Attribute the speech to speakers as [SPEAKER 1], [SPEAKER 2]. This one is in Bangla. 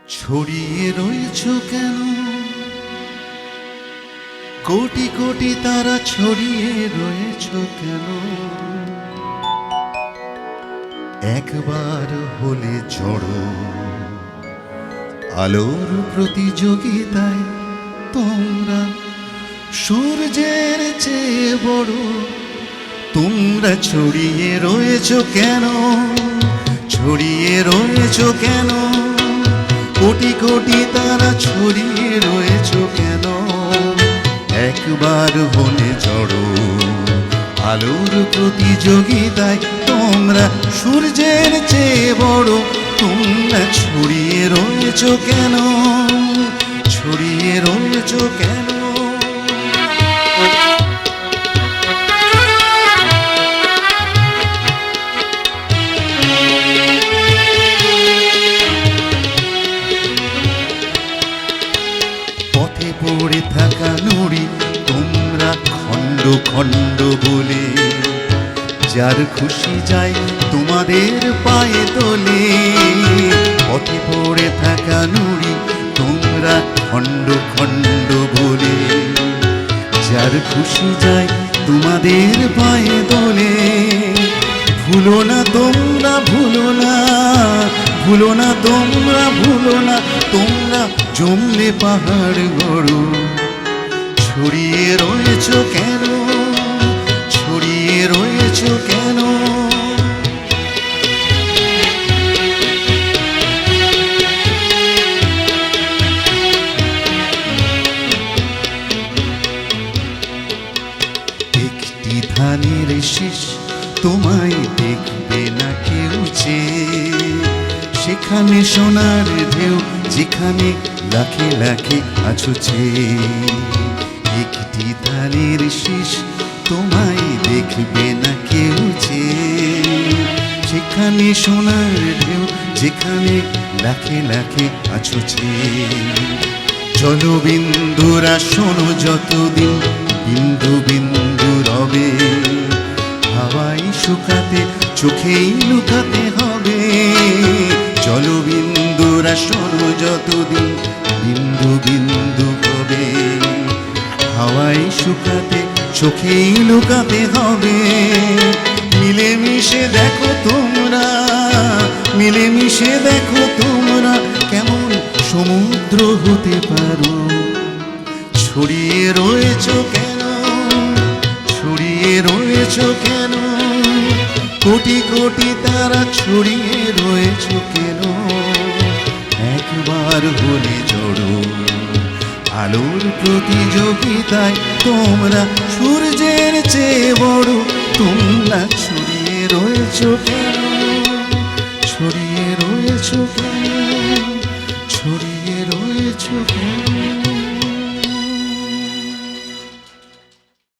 [SPEAKER 1] ছড়িয়ে রয়েছ কেন কোটি কোটি তারা, ছড়িয়ে রয়েছ কেন? একবার হলে জড়ো আলোর প্রতিযোগিতায় তোমরা সূর্যের চেয়ে বড়। তোমরা ছড়িয়ে রয়েছ কেন, ছড়িয়ে রয়েছ কেন কোটি কোটি তারা, ছড়িয়ে রয়েছ কেন? একবার হলে জড়ো আলোর প্রতিযোগিতায় তোমরা সূর্যের চেয়ে বড়। তোমরা ছড়িয়ে রয়েছ কেন, ছড়িয়ে রয়েছ কেন? পথে পড়ে থাকা নুড়ি তোমরা খণ্ড খণ্ড বলে, যার খুশি যায় তোমাদের পায়ে তোলে। পথে পড়ে থাকা নুড়ি তোমরা খণ্ড খণ্ড বলে, যার খুশি যায় তোমাদের পায়ে তোলে। ভুলো না তোমরা, ভুলো না, ভুলো না তোমরা, ভুলো না তোমরা জমলে পাহাড় গড়ো। ছড়িয়ে রয়েছ কেন, ছড়িয়ে রয়েছ কেন? একটি ধানের শীষ তোমায় দেখবে না কেউ চেয়ে, সেখানে সোনার ঢেউ যেখানে লাখে লাখে আছো চেয়ে। একটি ধানের শীষ তোমায় দেখবে না কেউ চেয়ে, সেখানে সোনার ঢেউ যেখানে লাখে লাখে আছো চেয়ে। জলবিন্দুরা শোনো যতদিন বিন্দু বিন্দু রবে, হাওয়াই শুকাতে চোখেই লুকাতে হবে। জলবিন্দুরা শোনো যতদিন বিন্দু বিন্দু হবে, হাওয়াই শুকাতে চোখেই লুকাতে হবে। মিলেমিশে দেখো তোমরা, মিলেমিশে দেখো তোমরা কেমন সমুদ্র হতে পারো। ছড়িয়ে রয়েছ কেন, ছড়িয়ে রয়েছ কেন কোটি কোটি তারা, ছড়িয়ে রয়েছ কেন? একবার হলে জড়ো আলোর প্রতিযোগিতায় তোমরা সূর্যের চেয়ে বড়। তোমরা ছড়িয়ে রয়েছ কেন, ছড়িয়ে রয়েছ কেন, ছড়িয়ে রয়েছ কেন?